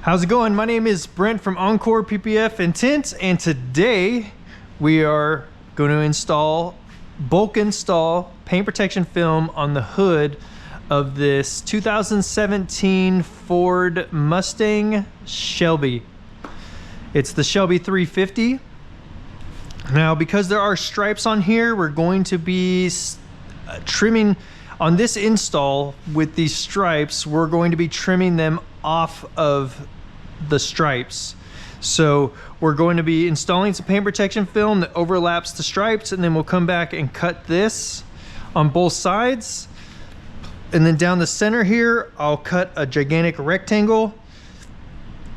How's it going? My name is Brent from Encore PPF and Tint, and today we are going to bulk install paint protection film on the hood of this 2017 Ford Mustang Shelby. It's the Shelby 350. Now, because there are stripes on here, we're going to be trimming on this install with these stripes. We're going to be trimming them off of the stripes. So we're going to be installing some paint protection film that overlaps the stripes, and then we'll come back and cut this on both sides. And then down the center here, I'll cut a gigantic rectangle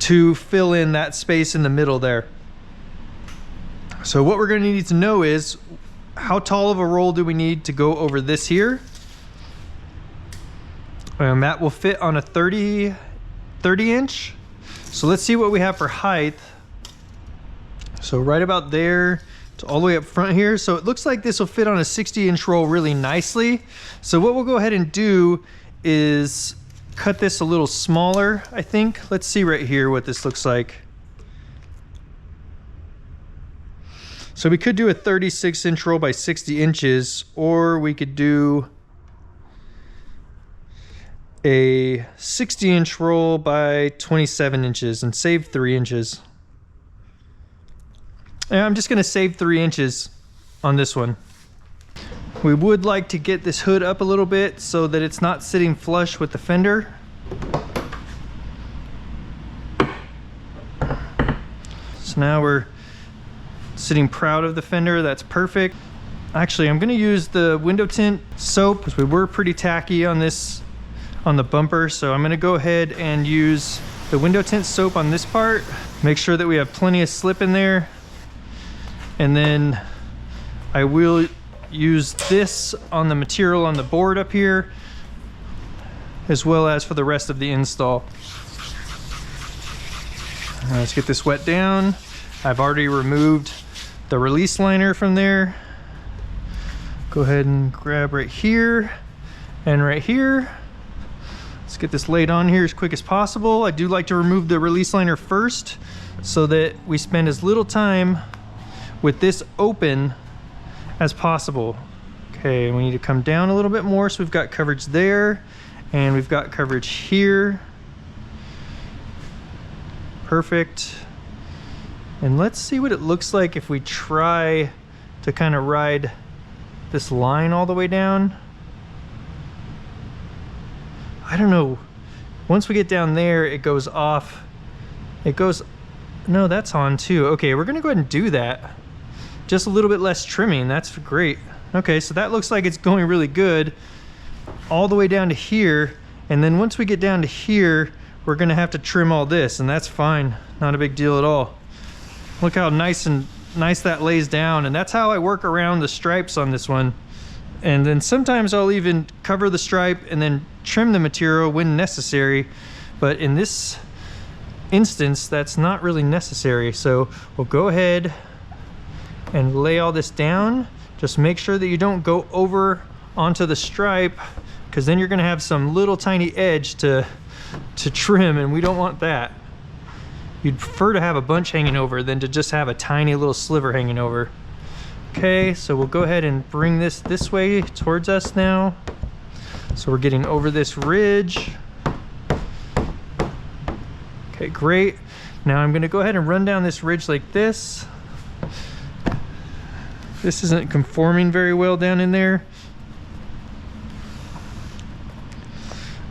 to fill in that space in the middle there. So what we're going to need to know is, how tall of a roll do we need to go over this here? And that will fit on a 30 inch. So let's see what we have for height. So right about there to all the way up front here. So it looks like this will fit on a 60-inch roll really nicely. So what we'll go ahead and do is cut this a little smaller, I think. Let's see right here what this looks like. So we could do a 36-inch roll by 60 inches, or we could do a 60-inch roll by 27 inches and save 3 inches. And I'm just going to save 3 inches on this one. We would like to get this hood up a little bit so that it's not sitting flush with the fender. So now we're sitting proud of the fender. That's perfect. Actually, I'm going to use the window tint soap because we were pretty tacky on this, on the bumper. So I'm going to go ahead and use the window tint soap on this part. Make sure that we have plenty of slip in there. And then I will use this on the material on the board up here, as well as for the rest of the install. Let's get this wet down. I've already removed the release liner from there. Go ahead and grab right here and right here. Let's get this laid on here as quick as possible. I do like to remove the release liner first so that we spend as little time with this open as possible. Okay, we need to come down a little bit more so we've got coverage there and we've got coverage here. Perfect. And let's see what it looks like if we try to kind of ride this line all the way down. I don't know. Once we get down there, it goes off. It goes, no, that's on too. Okay, we're gonna go ahead and do that. Just a little bit less trimming, that's great. Okay, so that looks like it's going really good all the way down to here. And then once we get down to here, we're gonna have to trim all this, and that's fine. Not a big deal at all. Look how nice that lays down, and that's how I work around the stripes on this one. And then sometimes I'll even cover the stripe and then trim the material when necessary. But in this instance, that's not really necessary. So we'll go ahead and lay all this down. Just make sure that you don't go over onto the stripe, because then you're gonna have some little tiny edge to trim, and we don't want that. You'd prefer to have a bunch hanging over than to just have a tiny little sliver hanging over. Okay, so we'll go ahead and bring this way towards us now. So we're getting over this ridge. Okay, great. Now I'm gonna go ahead and run down this ridge like this. This isn't conforming very well down in there.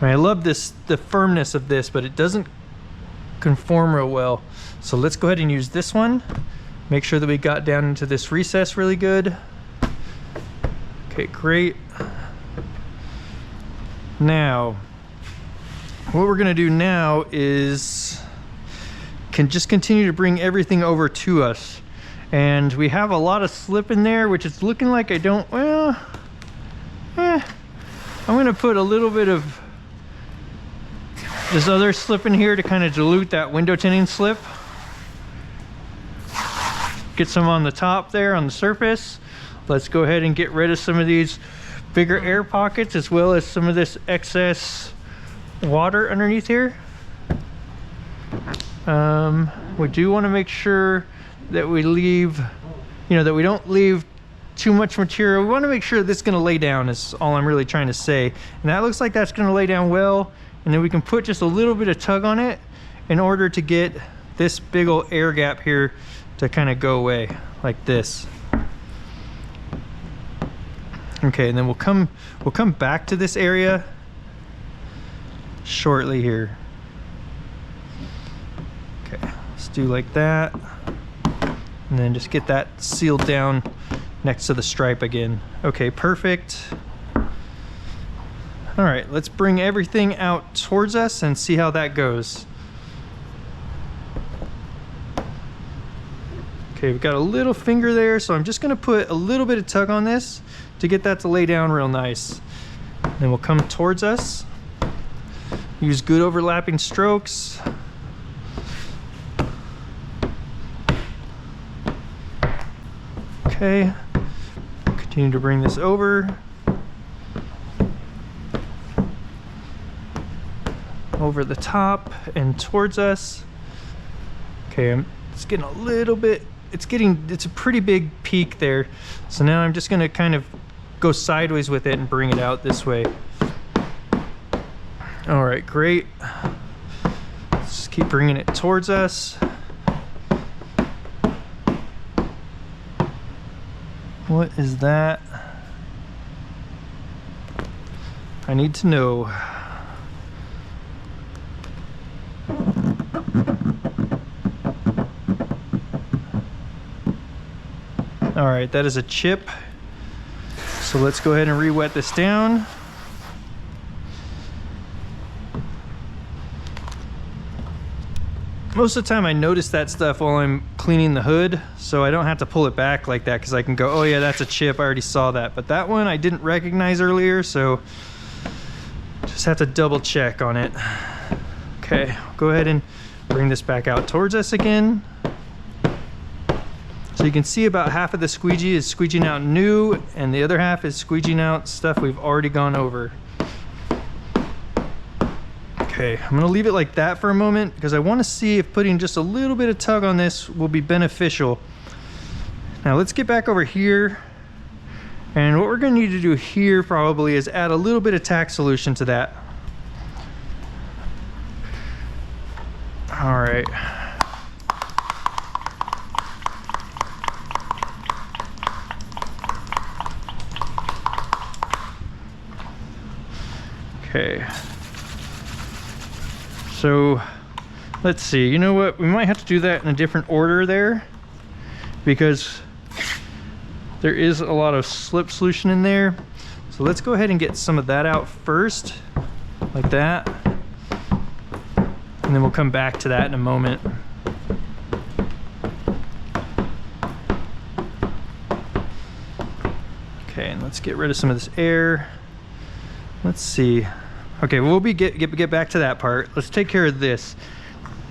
I love this, the firmness of this, but it doesn't conform real well. So let's go ahead and use this one. Make sure that we got down into this recess really good. Okay, great. Now, what we're gonna do now is just continue to bring everything over to us. And we have a lot of slip in there, which is looking like I don't, well, I'm gonna put a little bit of this other slip in here to kind of dilute that window tinting slip. Get some on the top there on the surface. Let's go ahead and get rid of some of these bigger air pockets, as well as some of this excess water underneath here. We do want to make sure that we leave, that we don't leave too much material. We want to make sure this is going to lay down, is all I'm really trying to say. And that looks like that's going to lay down well. And then we can put just a little bit of tug on it in order to get this big old air gap here to kind of go away like this. Okay, and then we'll come back to this area shortly here. Okay, let's do like that. And then just get that sealed down next to the stripe again. Okay, perfect. All right, let's bring everything out towards us and see how that goes. Okay, we've got a little finger there, so I'm just gonna put a little bit of tug on this to get that to lay down real nice. Then we'll come towards us. Use good overlapping strokes. Okay, continue to bring this over the top and towards us. Okay, it's getting a little bit, it's a pretty big peak there. So now I'm just gonna kind of go sideways with it and bring it out this way. All right, great. Let's just keep bringing it towards us. What is that? I need to know. All right, that is a chip. So let's go ahead and re-wet this down. Most of the time I notice that stuff while I'm cleaning the hood, so I don't have to pull it back like that because I can go, oh yeah, that's a chip, I already saw that. But that one I didn't recognize earlier, so just have to double check on it. Okay, go ahead and bring this back out towards us again. So you can see about half of the squeegee is squeegeeing out new, and the other half is squeegeeing out stuff we've already gone over. Okay, I'm gonna leave it like that for a moment because I want to see if putting just a little bit of tug on this will be beneficial. Now let's get back over here, and what we're gonna need to do here probably is add a little bit of tack solution to that. All right. Okay. So let's see, you know what, we might have to do that in a different order there because there is a lot of slip solution in there. So let's go ahead and get some of that out first, like that, and then we'll come back to that in a moment. Okay, and let's get rid of some of this air. Let's see. Okay, we'll get back to that part. Let's take care of this.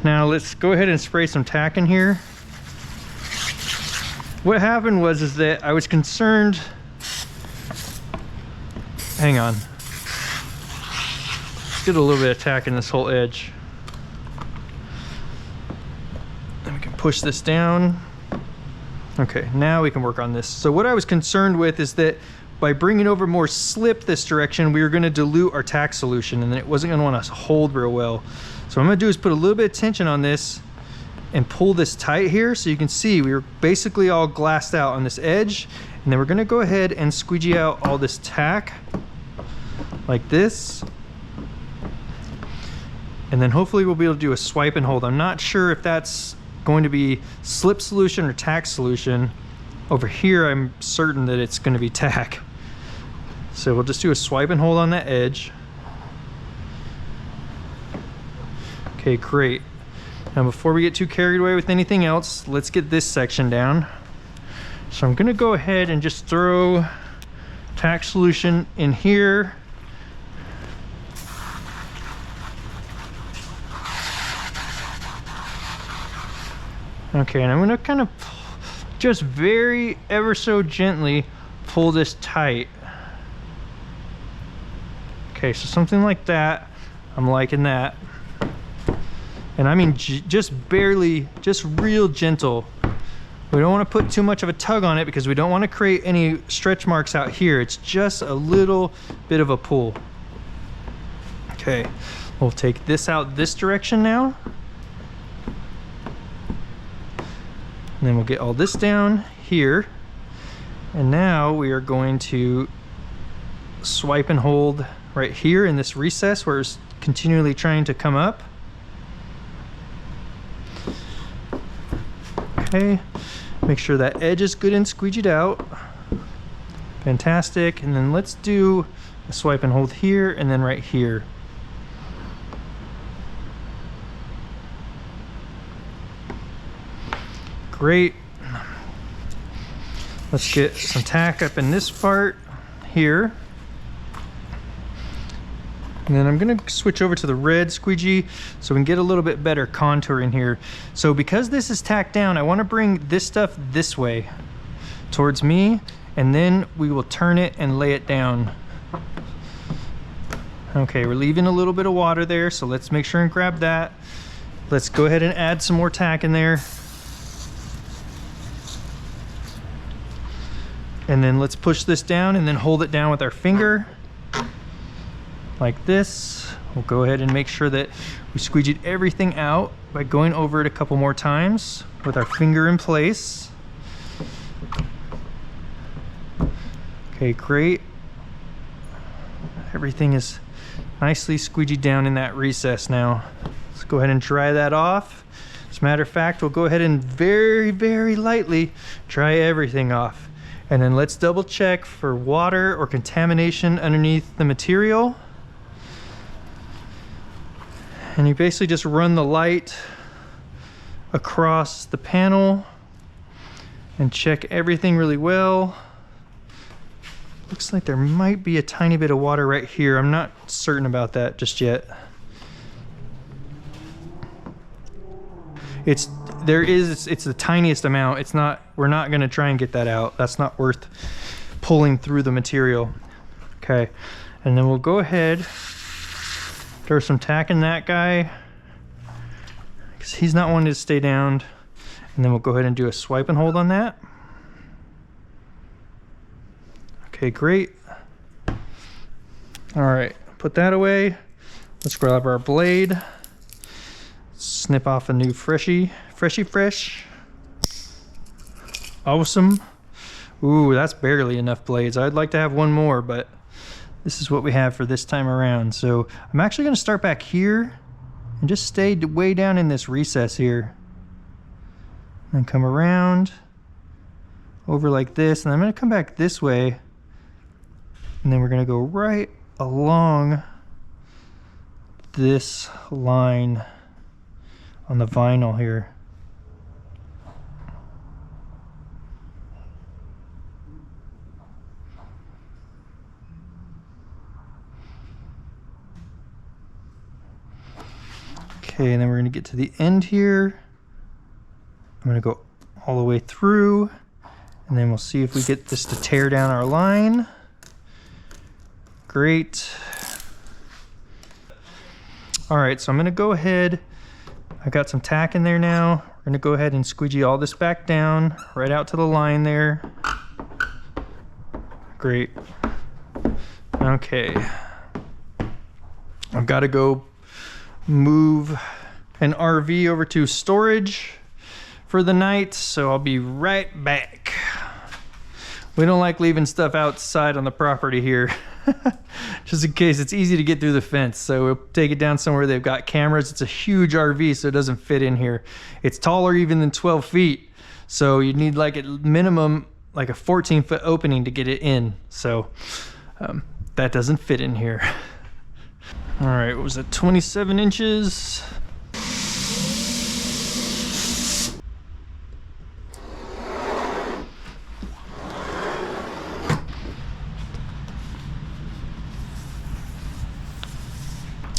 Now let's go ahead and spray some tack in here. What happened was that I was concerned. Hang on. Let's get a little bit of tack in this whole edge. Then we can push this down. Okay, now we can work on this. So what I was concerned with is that by bringing over more slip this direction, we were going to dilute our tack solution, and then it wasn't going to want to hold real well. So what I'm going to do is put a little bit of tension on this and pull this tight here, so you can see we were basically all glassed out on this edge. And then we're going to go ahead and squeegee out all this tack like this, and then hopefully we'll be able to do a swipe and hold. I'm not sure if that's going to be slip solution or tack solution. Over here I'm certain that it's going to be tack. So we'll just do a swipe and hold on that edge. Okay, great. Now before we get too carried away with anything else, let's get this section down. So I'm gonna go ahead and just throw tack solution in here. Okay, and I'm gonna kind of just very ever so gently pull this tight. Okay, so something like that. I'm liking that. And I mean just barely, just real gentle. We don't want to put too much of a tug on it because we don't want to create any stretch marks out here. It's just a little bit of a pull. Okay, we'll take this out this direction now. And then we'll get all this down here. And now we are going to swipe and hold right here in this recess where it's continually trying to come up. Okay, make sure that edge is good and squeegeed out. Fantastic. And then let's do a swipe and hold here and then right here. Great. Let's get some tack up in this part here. And then I'm gonna switch over to the red squeegee so we can get a little bit better contour in here. So because this is tacked down, I wanna bring this stuff this way towards me, and then we will turn it and lay it down. Okay, we're leaving a little bit of water there, so let's make sure and grab that. Let's go ahead and add some more tack in there. And then let's push this down and then hold it down with our finger like this. We'll go ahead and make sure that we squeegeed everything out by going over it a couple more times with our finger in place. Okay, great. Everything is nicely squeegeed down in that recess now. Let's go ahead and dry that off. As a matter of fact, we'll go ahead and very, very lightly dry everything off. And then let's double check for water or contamination underneath the material. And you basically just run the light across the panel and check everything really well. Looks like there might be a tiny bit of water right here. I'm not certain about that just yet. It's the tiniest amount. It's not, we're not gonna try and get that out. That's not worth pulling through the material. Okay, and then we'll go ahead, throw some tack in that guy because he's not wanting to stay down. And then we'll go ahead and do a swipe and hold on that. Okay, great. All right, put that away. Let's grab our blade. Snip off a new freshie fresh. Awesome. Ooh, that's barely enough blades. I'd like to have one more, but this is what we have for this time around. So I'm actually gonna start back here and just stay way down in this recess here. And come around over like this, and I'm gonna come back this way, and then we're gonna go right along this line on the vinyl here. Okay, and then we're gonna get to the end here. I'm gonna go all the way through, and then we'll see if we get this to tear down our line. Great. All right, so I'm gonna go ahead, I got some tack in there now. We're gonna go ahead and squeegee all this back down, right out to the line there. Great. Okay. I've gotta go move an RV over to storage for the night, so I'll be right back. We don't like leaving stuff outside on the property here. Just in case, it's easy to get through the fence, so we'll take it down somewhere they've got cameras. It's a huge RV, so it doesn't fit in here. It's taller even than 12 feet, so you need like at minimum like a 14-foot opening to get it in, so that doesn't fit in here. All right, what was it, 27 inches?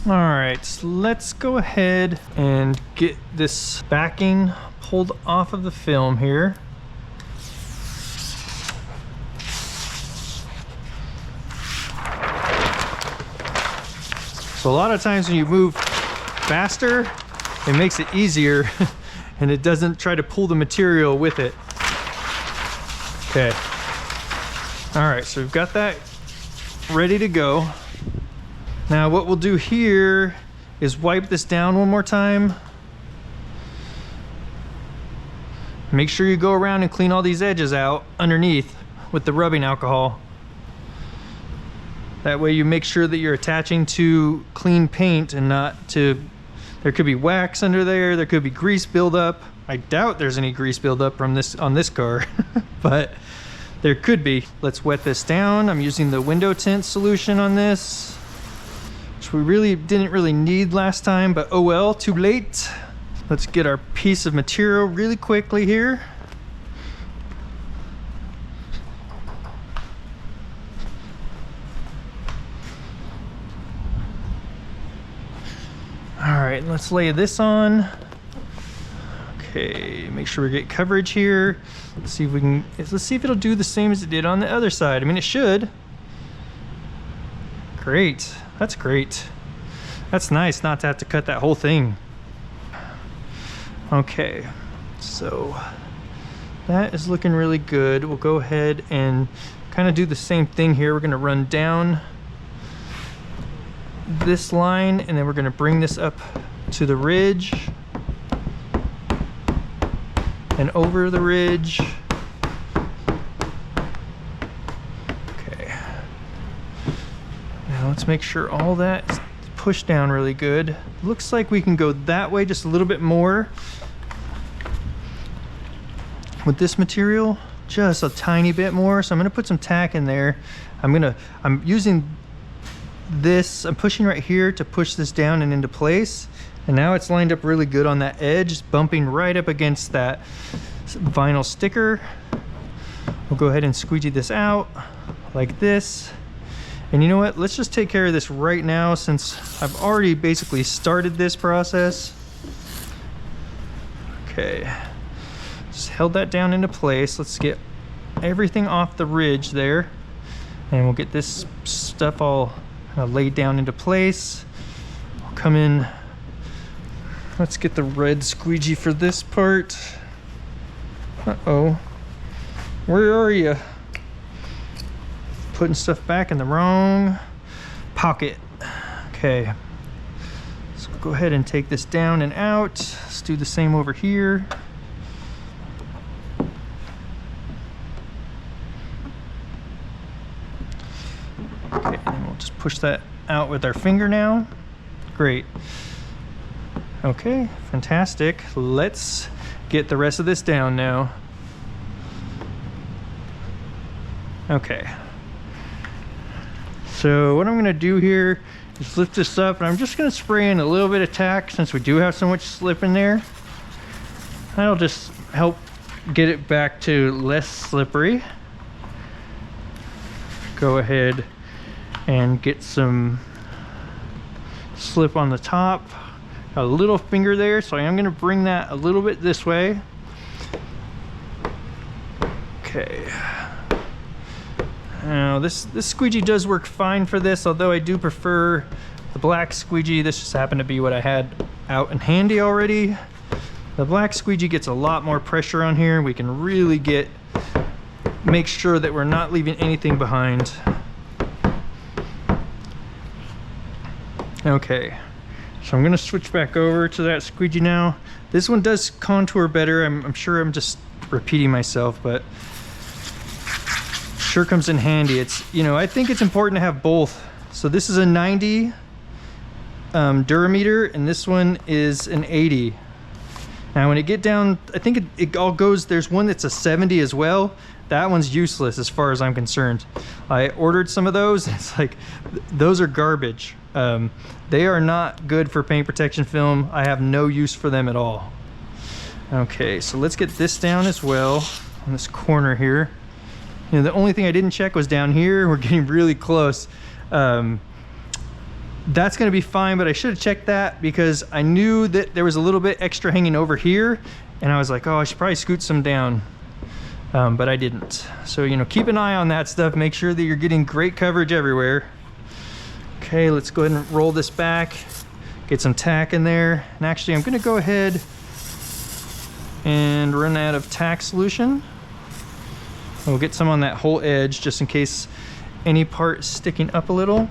All right, so let's go ahead and get this backing pulled off of the film here. So a lot of times when you move faster, it makes it easier and it doesn't try to pull the material with it. Okay. All right, so we've got that ready to go. Now what we'll do here is wipe this down one more time. Make sure you go around and clean all these edges out underneath with the rubbing alcohol. That way you make sure that you're attaching to clean paint and not to, there could be wax under there, there could be grease buildup. I doubt there's any grease buildup from this on this car, but there could be. Let's wet this down. I'm using the window tint solution on this, which we really didn't need last time, but oh well, too late. Let's get our piece of material really quickly here. All right, let's lay this on. Okay, make sure we get coverage here. Let's see if it'll do the same as it did on the other side. I mean, it should. Great, that's great. That's nice not to have to cut that whole thing. Okay, so that is looking really good. We'll go ahead and kind of do the same thing here. We're gonna run down this line and then we're gonna bring this up to the ridge and over the ridge. Okay. Now let's make sure all that is pushed down really good. Looks like we can go that way just a little bit more with this material, just a tiny bit more. So I'm gonna put some tack in there. I'm using this, I'm pushing right here to push this down and into place. And now it's lined up really good on that edge, bumping right up against that vinyl sticker. We'll go ahead and squeegee this out like this. And you know what? Let's just take care of this right now since I've already basically started this process. Okay, just held that down into place. Let's get everything off the ridge there. And we'll get this stuff all laid down into place. I'll come in. Let's get the red squeegee for this part. Uh-oh. Where are you? Putting stuff back in the wrong pocket. Okay. So go ahead and take this down and out. Let's do the same over here. Okay, and then we'll just push that out with our finger now. Great. Okay, fantastic. Let's get the rest of this down now. Okay. So what I'm gonna do here is lift this up and I'm just gonna spray in a little bit of tack since we do have so much slip in there. That'll just help get it back to less slippery. Go ahead and get some slip on the top. Got a little finger there, so I am gonna bring that a little bit this way. Okay. Now this squeegee does work fine for this, although I do prefer the black squeegee. This just happened to be what I had out and handy already. The black squeegee gets a lot more pressure on here. We can really make sure that we're not leaving anything behind. Okay, so I'm gonna switch back over to that squeegee now. This one does contour better. I'm sure I'm just repeating myself, but sure comes in handy. It's, you know, I think it's important to have both. So this is a 90 Durameter and this one is an 80. Now when it get down, I think it all goes, there's one that's a 70 as well. That one's useless as far as I'm concerned. I ordered some of those. It's like, those are garbage. They are not good for paint protection film. I have no use for them at all. Okay, so let's get this down as well on this corner here. You know, the only thing I didn't check was down here. We're getting really close. That's gonna be fine, but I should have checked that because I knew that there was a little bit extra hanging over here and I was like, oh, I should probably scoot some down. But I didn't. So, you know, keep an eye on that stuff. Make sure that you're getting great coverage everywhere. Okay, let's go ahead and roll this back. get some tack in there. And actually, I'm gonna go ahead and run out of tack solution. We'll get some on that whole edge just in case any part is sticking up a little.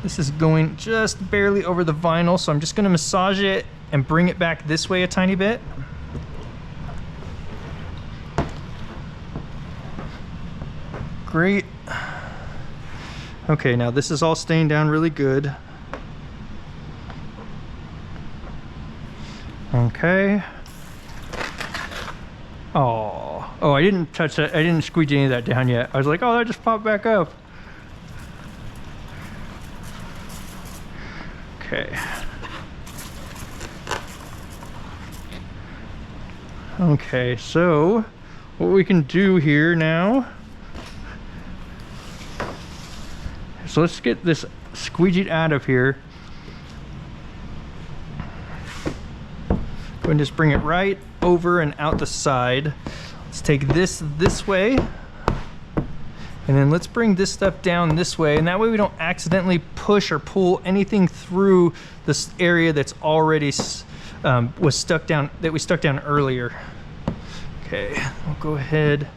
This is going just barely over the vinyl, so I'm just gonna massage it and bring it back this way a tiny bit. Great. Okay, now this is all staying down really good. Okay. Oh, I didn't touch that. I didn't squeegee any of that down yet. I was like, oh, that just popped back up. Okay. Okay, so what we can do here now, so let's get this squeegeed out of here. Go and just bring it right over and out the side. Let's take this way, and then let's bring this stuff down this way, and that way we don't accidentally push or pull anything through this area that's already was stuck down, that we stuck down earlier. Okay, we'll go ahead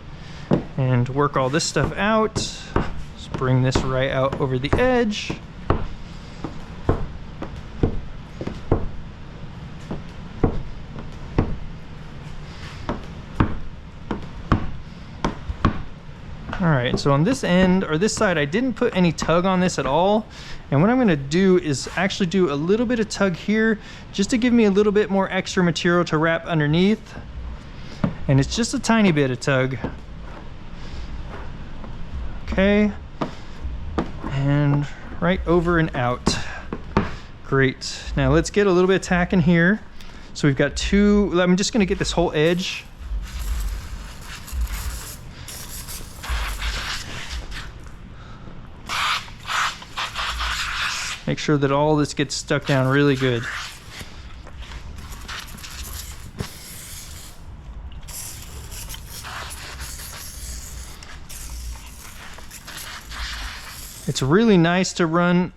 and work all this stuff out. Just bring this right out over the edge. All right, so on this end, or this side, I didn't put any tug on this at all. And what I'm gonna do is actually do a little bit of tug here, just to give me a little bit more extra material to wrap underneath. And it's just a tiny bit of tug. Okay, and right over and out. Great, now let's get a little bit of tack in here. So we've got two, I'm just gonna get this whole edge. Make sure that all this gets stuck down really good. It's really nice to run,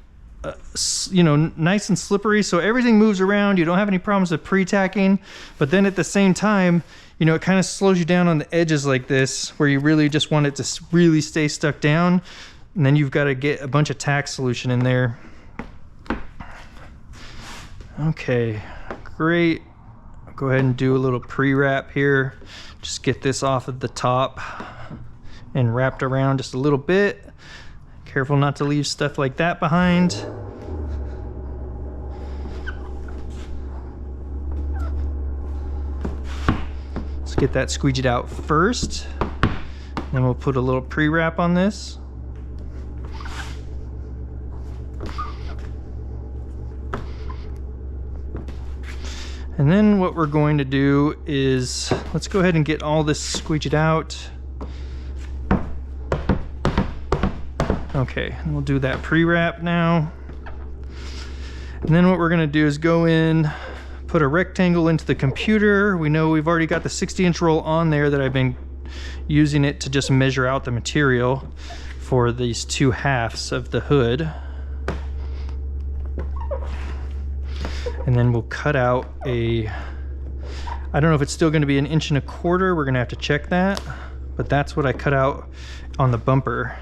you know, nice and slippery, so everything moves around. You don't have any problems with pre-tacking, but then at the same time, you know, it kind of slows you down on the edges like this, where you really just want it to really stay stuck down, and then you've got to get a bunch of tack solution in there. Okay, great. I'll go ahead and do a little pre-wrap here. Just get this off of the top and wrapped around just a little bit. Careful not to leave stuff like that behind. Let's get that squeegeed out first. Then we'll put a little pre-wrap on this. And then what we're going to do is, let's go ahead and get all this squeegeed out. Okay, and we'll do that pre-wrap now. And then what we're gonna do is go in, put a rectangle into the computer. We know we've already got the 60-inch roll on there that I've been using it to just measure out the material for these two halves of the hood. And then we'll cut out a, I don't know if it's still gonna be 1 1/4 inch. We're gonna have to check that, but that's what I cut out on the bumper.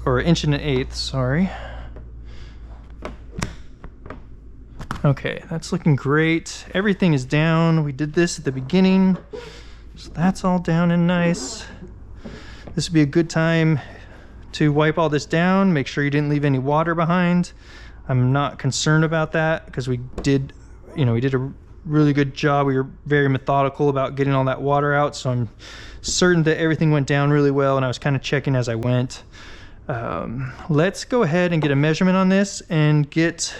Or 1 1/8 inch, sorry. Okay, that's looking great. Everything is down. We did this at the beginning, so that's all down and nice. This would be a good time to wipe all this down, make sure you didn't leave any water behind. I'm not concerned about that because we did, you know, we did a really good job. We were very methodical about getting all that water out, so I'm certain that everything went down really well, and I was kind of checking as I went. Let's go ahead and get a measurement on this and get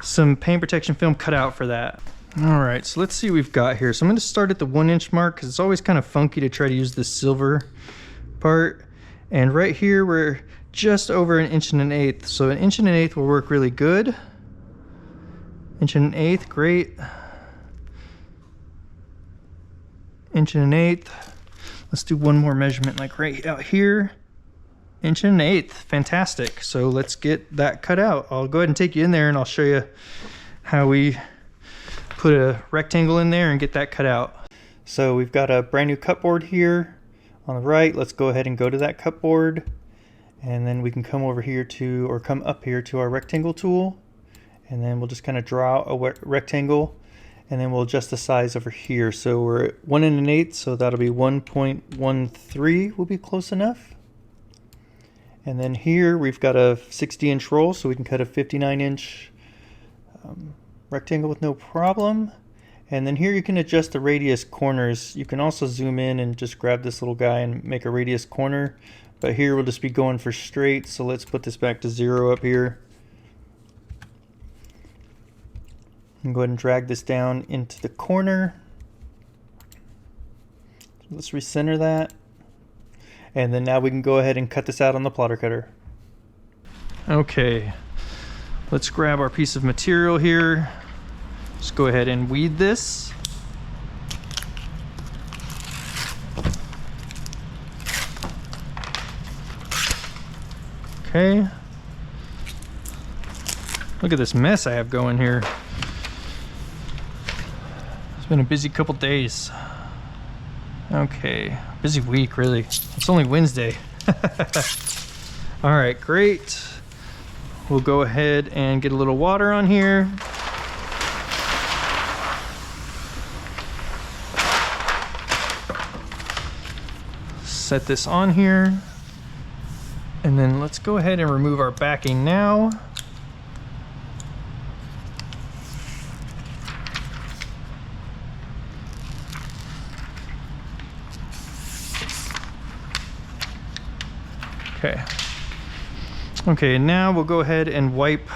some paint protection film cut out for that. All right, so let's see what we've got here. So I'm going to start at the 1 inch mark because it's always kind of funky to try to use the silver part. And right here we're just over 1 1/8 inch. So 1 1/8 inch will work really good. 1 1/8 inch, great. 1 1/8 inch. Let's do one more measurement, like right out here. 1 1/8. Fantastic. So let's get that cut out. I'll go ahead and take you in there and I'll show you how we put a rectangle in there and get that cut out. So we've got a brand new cut board here on the right. Let's go ahead and go to that cut board, and then we can come over here to, or come up here to our rectangle tool, and then we'll just kind of draw a rectangle, and then we'll adjust the size over here. So we're at 1 1/8, so that'll be 1.13 will be close enough. And then here we've got a 60-inch roll, so we can cut a 59-inch rectangle with no problem. And then here you can adjust the radius corners. You can also zoom in and just grab this little guy and make a radius corner. But here we'll just be going for straight, so let's put this back to 0 up here. And go ahead and drag this down into the corner. So let's recenter that. And then now we can go ahead and cut this out on the plotter cutter. Okay, let's grab our piece of material here. Just go ahead and weed this. Okay. Look at this mess I have going here. It's been a busy couple days. Okay, busy week really. It's only Wednesday. All right, great. We'll go ahead and get a little water on here. Set this on here, and then let's go ahead and remove our backing now. Okay, now we'll go ahead and wipe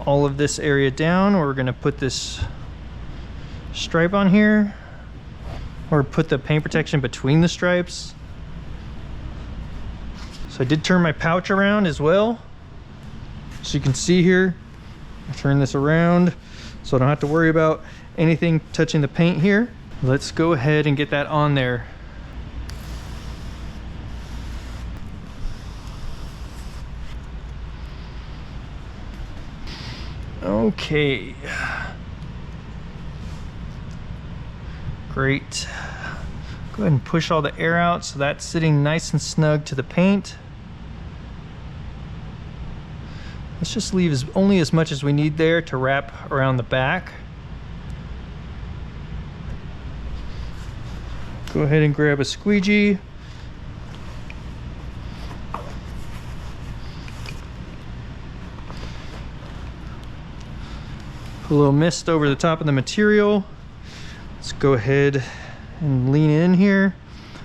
all of this area down. We're going to put this stripe on here, or put the paint protection between the stripes. So I did turn my pouch around as well, so you can see here. I turn this around so I don't have to worry about anything touching the paint here. Let's go ahead and get that on there. Okay. Great. Go ahead and push all the air out so that's sitting nice and snug to the paint. Let's just leave only as much as we need there to wrap around the back. Go ahead and grab a squeegee. Put a little mist over the top of the material. Let's go ahead and lean in here.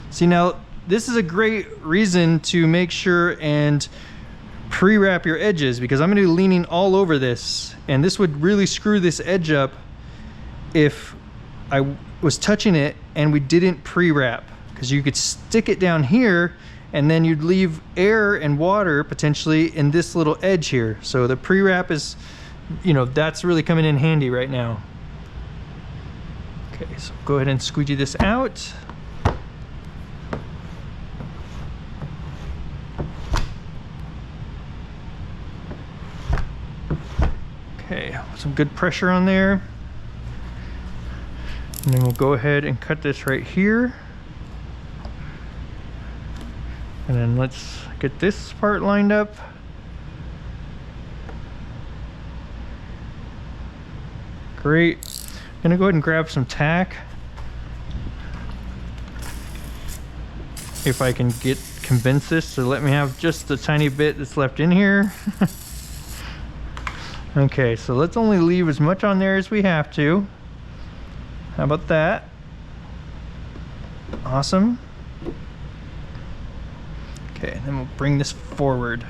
See, now this is a great reason to make sure and pre-wrap your edges, because I'm going to be leaning all over this, and this would really screw this edge up if I was touching it and we didn't pre-wrap, because you could stick it down here and then you'd leave air and water potentially in this little edge here. So the pre-wrap is, you know, that's really coming in handy right now. Okay, so go ahead and squeegee this out. Okay, some good pressure on there. And then we'll go ahead and cut this right here. And then let's get this part lined up. Great. I'm gonna go ahead and grab some tack. If I can convince this to let me have just the tiny bit that's left in here. Okay, so let's only leave as much on there as we have to. How about that? Awesome. Okay, then we'll bring this forward.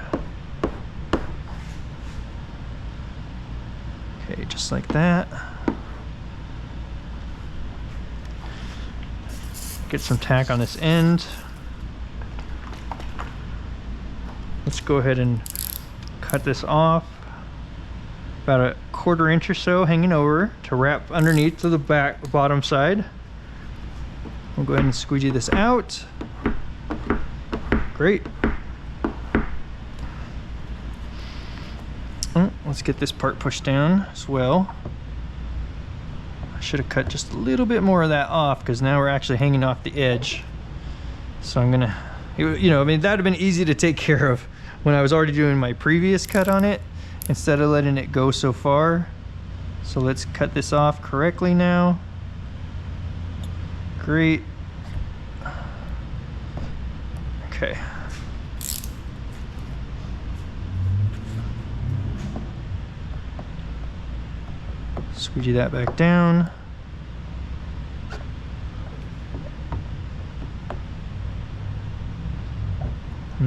Okay, just like that. Get some tack on this end. Let's go ahead and cut this off. About a 1/4 inch or so hanging over to wrap underneath to the bottom side. We'll go ahead and squeegee this out. Great. let's get this part pushed down as well. I should have cut just a little bit more of that off because now we're actually hanging off the edge. So I'm gonna, you know, I mean, that would have been easy to take care of when I was already doing my previous cut on it instead of letting it go so far. So let's cut this off correctly now. Great. Okay. Squeegee that back down.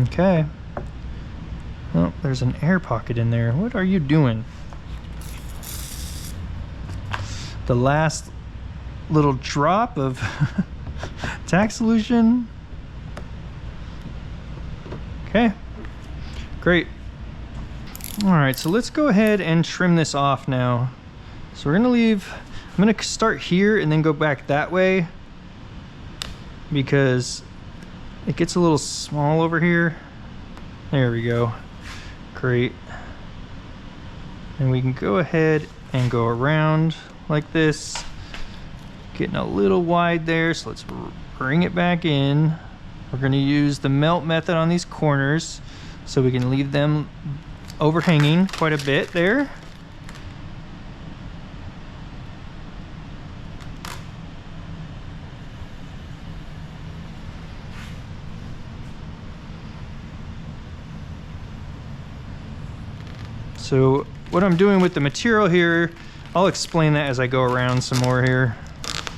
Okay. Oh, there's an air pocket in there. What are you doing? The last little drop of tack solution. Okay, great. All right, so let's go ahead and trim this off now. So we're gonna leave, I'm gonna start here and then go back that way because it gets a little small over here. There we go, great. And we can go ahead and go around like this. Getting a little wide there, so let's bring it back in. We're gonna use the melt method on these corners so we can leave them overhanging quite a bit there. So what I'm doing with the material here, I'll explain that as I go around some more here.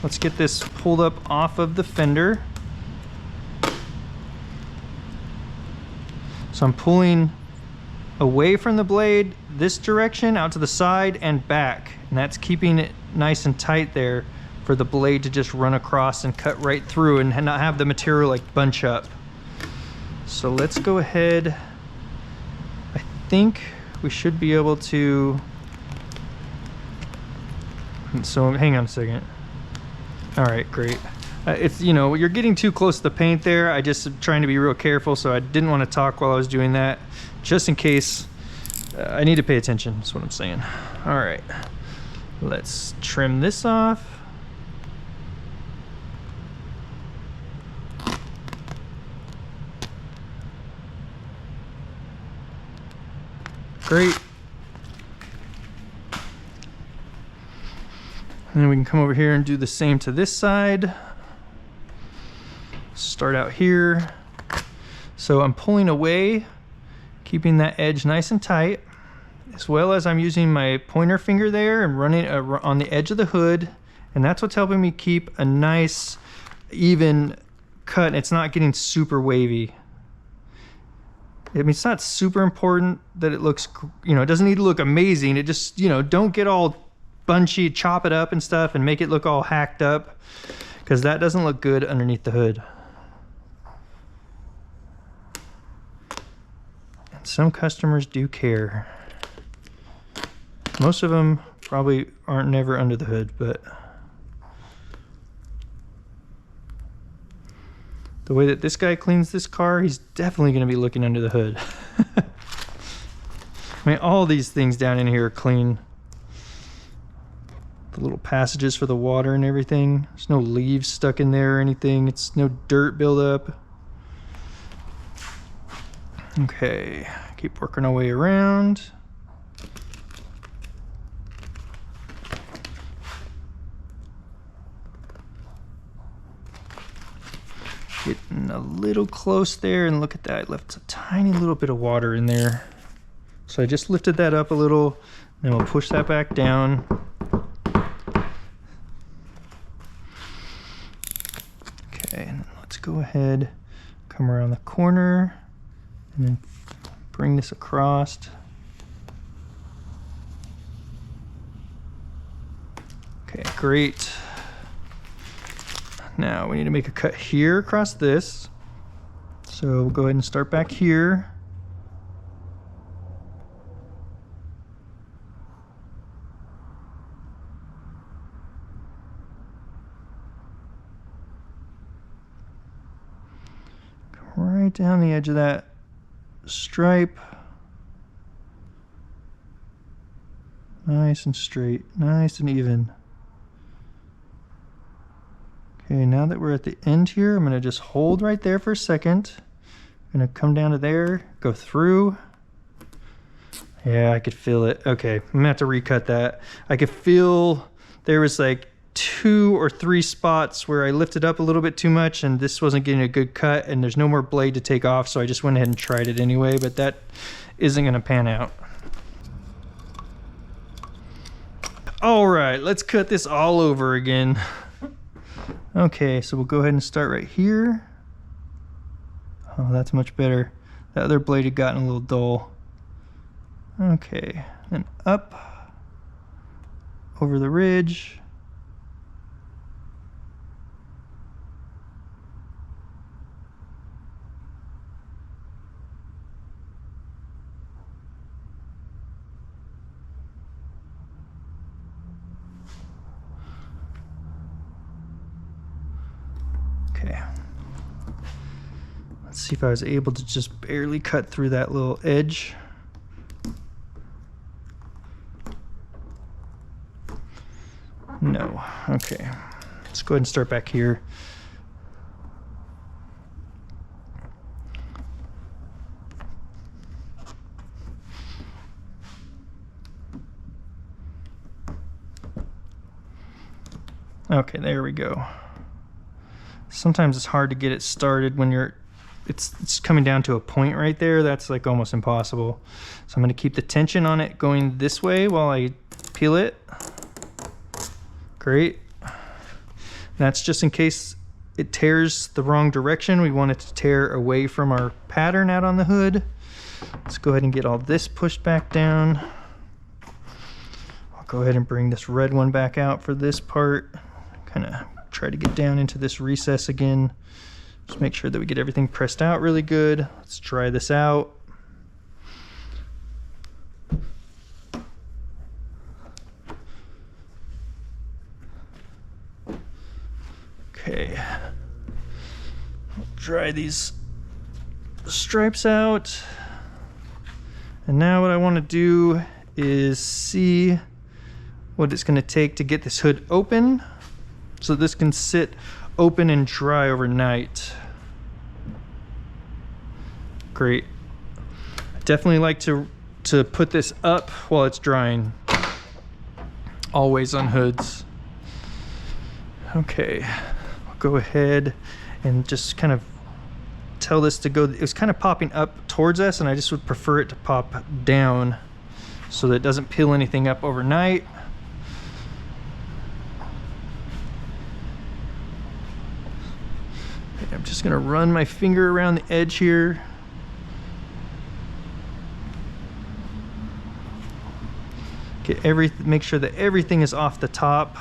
Let's get this pulled up off of the fender. So I'm pulling away from the blade this direction out to the side and back, and that's keeping it nice and tight there for the blade to just run across and cut right through and not have the material like bunch up. So let's go ahead. I think we should be able to, so hang on a second. All right, great. It's, you know, you're getting too close to the paint there. I just trying to be real careful, so I didn't want to talk while I was doing that, just in case I need to pay attention, is what I'm saying. All right, let's trim this off. Great. And then we can come over here and do the same to this side. Start out here. So I'm pulling away, keeping that edge nice and tight, as well as I'm using my pointer finger there and running on the edge of the hood. And that's what's helping me keep a nice, even cut. It's not getting super wavy. I mean, it's not super important that it looks, you know, it doesn't need to look amazing. It just, you know, don't get all bunchy, chop it up and stuff and make it look all hacked up, because that doesn't look good underneath the hood. And some customers do care. Most of them probably aren't never under the hood, but the way that this guy cleans this car, he's definitely going to be looking under the hood. I mean, all these things down in here are clean. The little passages for the water and everything. There's no leaves stuck in there or anything. It's no dirt buildup. Okay, keep working our way around. Getting a little close there, and look at that, I left a tiny little bit of water in there. So I just lifted that up a little, then we'll push that back down. Okay, and let's go ahead, come around the corner, and then bring this across. Okay, great. Now we need to make a cut here across this. So we'll go ahead and start back here. Come right down the edge of that stripe. Nice and straight, nice and even. Okay, now that we're at the end here, I'm gonna just hold right there for a second. I'm gonna come down to there, go through. Yeah, I could feel it. Okay, I'm gonna have to recut that. I could feel there was like 2 or 3 spots where I lifted up a little bit too much and this wasn't getting a good cut, and there's no more blade to take off, so I just went ahead and tried it anyway, but that isn't gonna pan out. All right, let's cut this all over again. Okay, so we'll go ahead and start right here. Oh, that's much better. The other blade had gotten a little dull. Okay, then up over the ridge. Okay. Let's see if I was able to just barely cut through that little edge. No. Okay. Let's go ahead and start back here. Okay, there we go. Sometimes it's hard to get it started when you're it's coming down to a point right there. That's like almost impossible. So I'm going to keep the tension on it going this way while I peel it. Great. That's just in case it tears the wrong direction. We want it to tear away from our pattern out on the hood. Let's go ahead and get all this pushed back down. I'll go ahead and bring this red one back out for this part. Kind of try to get down into this recess again. Just make sure that we get everything pressed out really good. Let's try this out. Okay. I'll dry these stripes out. And now what I want to do is see what it's going to take to get this hood open, so this can sit open and dry overnight. Great. I definitely like to put this up while it's drying. Always on hoods. Okay, I'll go ahead and just kind of tell this to go. It was kind of popping up towards us, and I just would prefer it to pop down so that it doesn't peel anything up overnight. I'm just gonna run my finger around the edge here. Make sure that everything is off the top.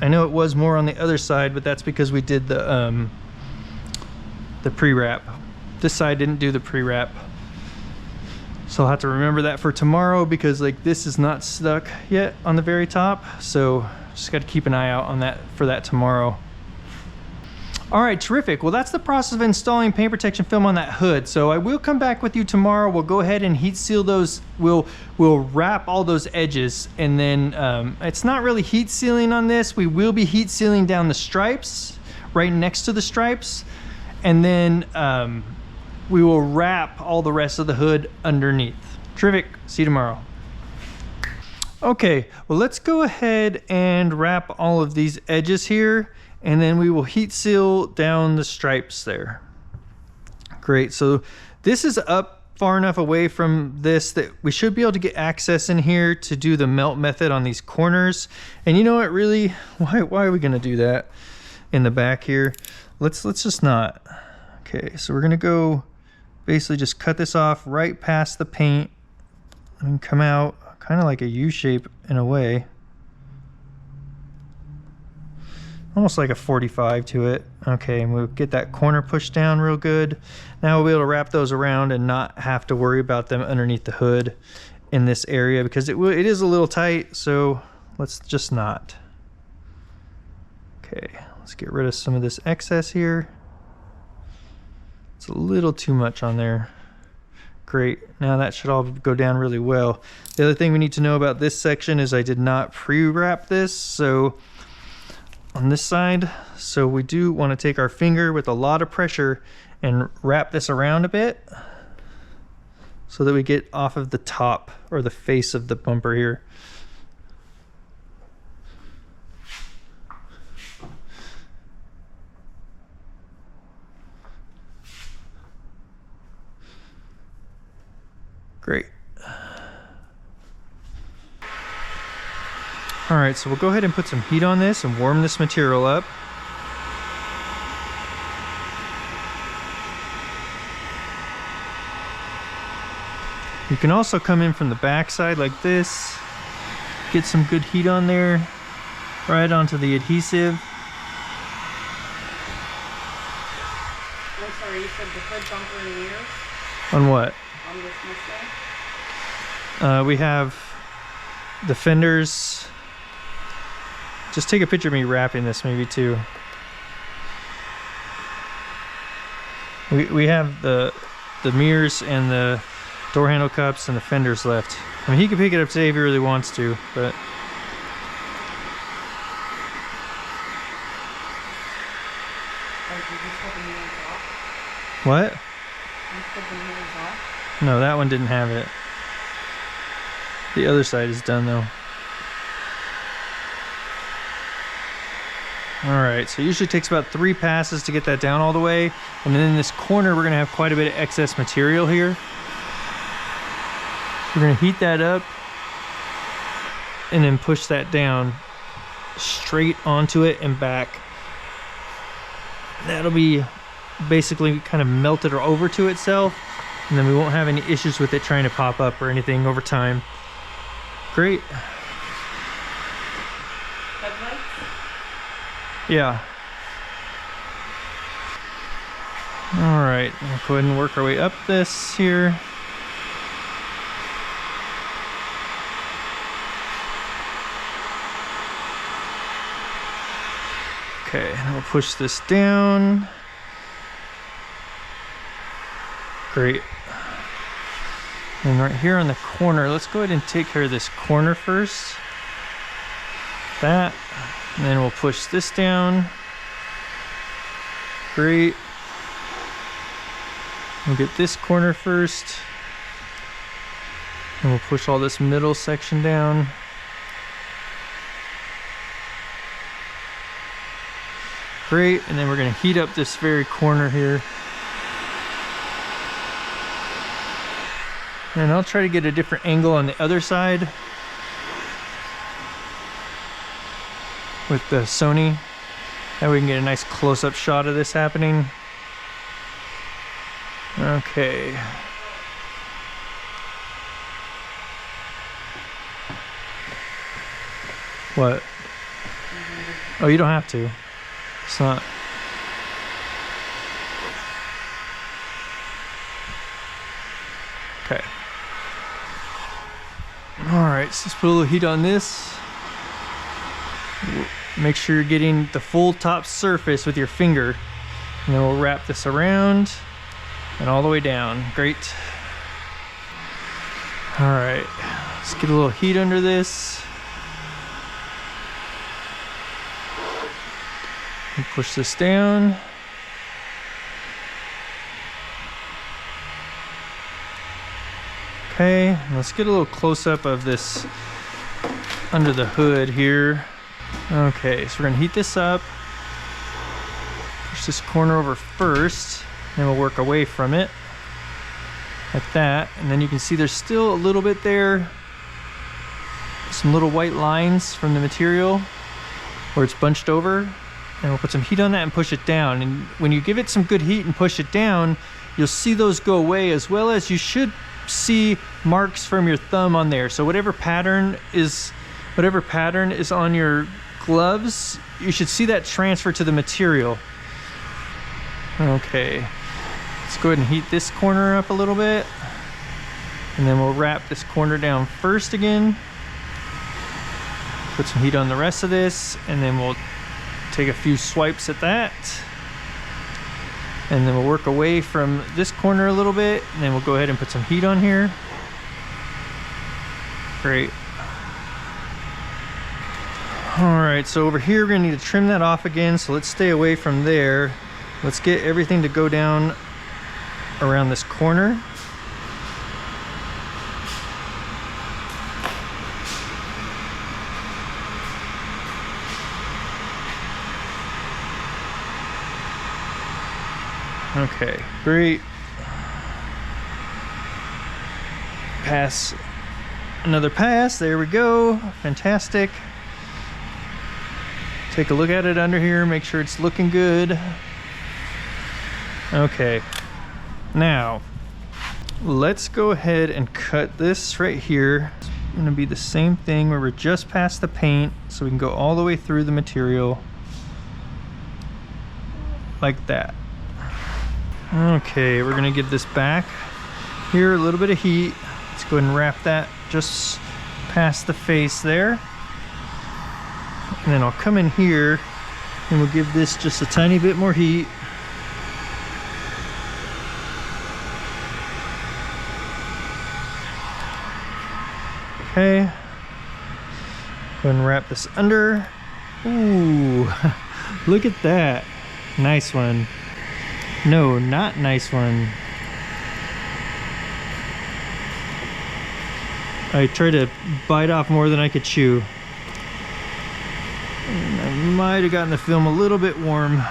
I know it was more on the other side, but that's because we did the pre-wrap. This side didn't do the pre-wrap. So I'll have to remember that for tomorrow, because like this is not stuck yet on the very top. So just got to keep an eye out on that for that tomorrow. All right, terrific. Well, that's the process of installing paint protection film on that hood. So I will come back with you tomorrow. We'll go ahead and heat seal those. We'll wrap all those edges, and then it's not really heat sealing on this. We will be heat sealing down the stripes, right next to the stripes, and then we will wrap all the rest of the hood underneath. Terrific. See you tomorrow. Okay, well, let's go ahead and wrap all of these edges here, and then we will heat seal down the stripes there. Great, so this is up far enough away from this that we should be able to get access in here to do the melt method on these corners. And you know what, really, why are we gonna do that in the back here? Let's just not. Okay, so we're gonna go basically just cut this off right past the paint and come out kind of like a U shape in a way. Almost like a 45 to it. Okay, and we'll get that corner pushed down real good. Now we'll be able to wrap those around and not have to worry about them underneath the hood in this area, because it is a little tight, so let's just not. Okay, let's get rid of some of this excess here. It's a little too much on there. Great, now that should all go down really well. The other thing we need to know about this section is I did not pre-wrap this, so on this side, so we do want to take our finger with a lot of pressure and wrap this around a bit so that we get off of the top or the face of the bumper here. Great. All right, so we'll go ahead and put some heat on this and warm this material up. You can also come in from the back side like this, get some good heat on there, right onto the adhesive. I'm sorry, you said the hood bumper and mirrors? On what? On this Mustang? We have the fenders. Just take a picture of me wrapping this maybe too. We have the mirrors and the door handle cups and the fenders left. I mean, he can pick it up today if he really wants to, but what? No, that one didn't have it. The other side is done though. Alright, so it usually takes about 3 passes to get that down all the way. And then in this corner, we're going to have quite a bit of excess material here. We're going to heat that up and then push that down straight onto it and back. That'll be basically kind of melted or over to itself, and then we won't have any issues with it trying to pop up or anything over time. Great. Headlights? Yeah. All right, we'll go ahead and work our way up this here. Okay, and we'll push this down. Great. And right here on the corner, let's go ahead and take care of this corner first. That, and then we'll push this down. Great. We'll get this corner first. And we'll push all this middle section down. Great, and then we're going to heat up this very corner here. And I'll try to get a different angle on the other side with the Sony. That way we can get a nice close-up shot of this happening. Okay. What? Oh, you don't have to. It's not. Okay. Alright, so let's put a little heat on this. Make sure you're getting the full top surface with your finger. And then we'll wrap this around and all the way down. Great. Alright, let's get a little heat under this. And push this down. Okay, let's get a little close-up of this under the hood here. Okay, so we're gonna heat this up. Push this corner over first, then we'll work away from it. Like that, and then you can see there's still a little bit there. Some little white lines from the material where it's bunched over. And we'll put some heat on that and push it down. And when you give it some good heat and push it down, you'll see those go away, as well as you should see marks from your thumb on there. So whatever pattern is on your gloves, you should see that transfer to the material. Okay, let's go ahead and heat this corner up a little bit, and then we'll wrap this corner down first again. Put some heat on the rest of this, and then we'll take a few swipes at that. And then we'll work away from this corner a little bit, and then we'll go ahead and put some heat on here. Great. All right, so over here we're gonna need to trim that off again, so let's stay away from there. Let's get everything to go down around this corner. Okay, great. Pass, another pass, there we go, fantastic. Take a look at it under here, make sure it's looking good. Okay, now let's go ahead and cut this right here. It's gonna be the same thing where we're just past the paint, so we can go all the way through the material like that. Okay, we're gonna give this back here a little bit of heat. Let's go ahead and wrap that just past the face there. And then I'll come in here and we'll give this just a tiny bit more heat. Okay, go ahead and wrap this under. Ooh, look at that. Nice one. No, not nice one. I tried to bite off more than I could chew. And I might have gotten the film a little bit warm.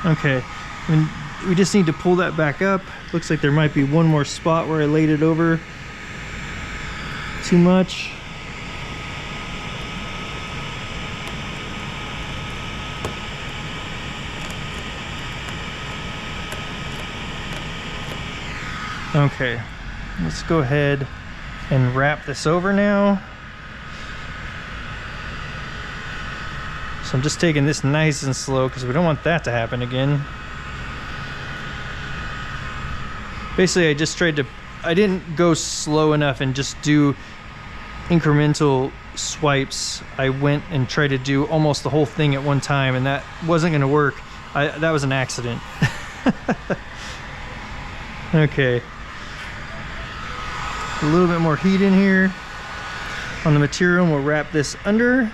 Okay, and we just need to pull that back up. Looks like there might be one more spot where I laid it over too much. Okay, let's go ahead and wrap this over now. So I'm just taking this nice and slow because we don't want that to happen again. Basically, I just tried to, I didn't go slow enough and just do incremental swipes. I went and tried to do almost the whole thing at one time, and that wasn't going to work. That was an accident. Okay. A little bit more heat in here on the material, and we'll wrap this under.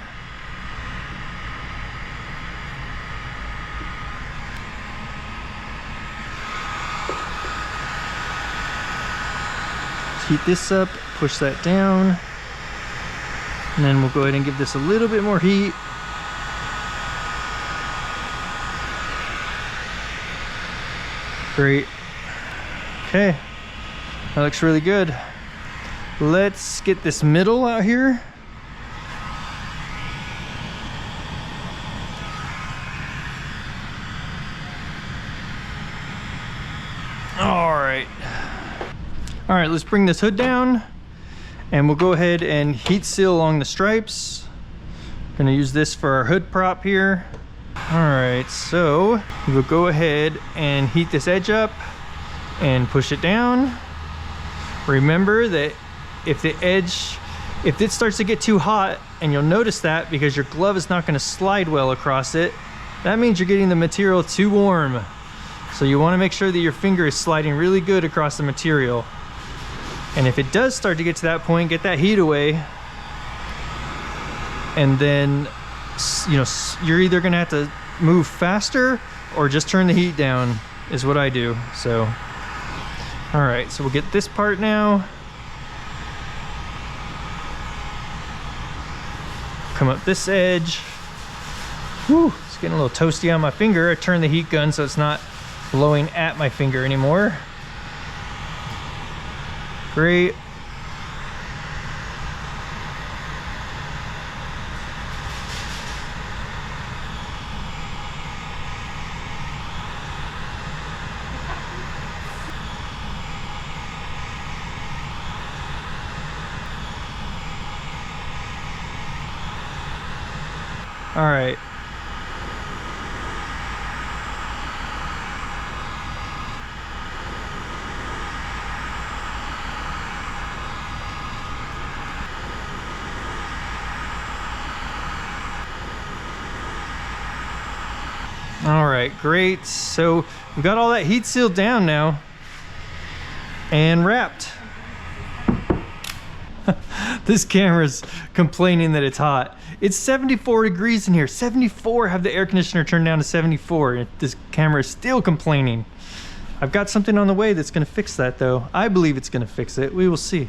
Let's heat this up, push that down, and then we'll go ahead and give this a little bit more heat. Great. Okay, that looks really good. Let's get this middle out here. All right, let's bring this hood down and we'll go ahead and heat seal along the stripes. Gonna use this for our hood prop here. All right, so we'll go ahead and heat this edge up and push it down. Remember that if it starts to get too hot, and you'll notice that because your glove is not going to slide well across it, that means you're getting the material too warm. So you want to make sure that your finger is sliding really good across the material. And if it does start to get to that point, get that heat away. And then, you know, you're either going to have to move faster or just turn the heat down, is what I do. So, all right, so we'll get this part now. Come up this edge. Whew, it's getting a little toasty on my finger. I turned the heat gun so it's not blowing at my finger anymore. Great. All right. All right, great. So we got all that heat sealed down now and wrapped. This camera's complaining that it's hot. It's 74 degrees in here. 74, have the air conditioner turned down to 74. This camera is still complaining. I've got something on the way that's gonna fix that though. I believe it's gonna fix it. We will see.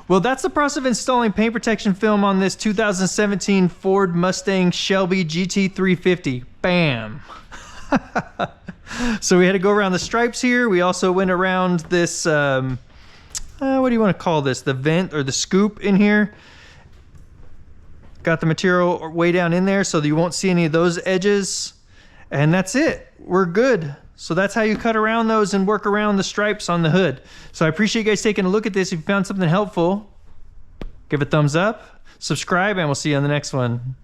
Well, that's the process of installing paint protection film on this 2017 Ford Mustang Shelby GT350. Bam. So we had to go around the stripes here. We also went around this, what do you want to call this? The vent or the scoop in here. Got the material way down in there so that you won't see any of those edges. And that's it. We're good. So that's how you cut around those and work around the stripes on the hood. So I appreciate you guys taking a look at this. If you found something helpful, give it a thumbs up, subscribe, and we'll see you on the next one.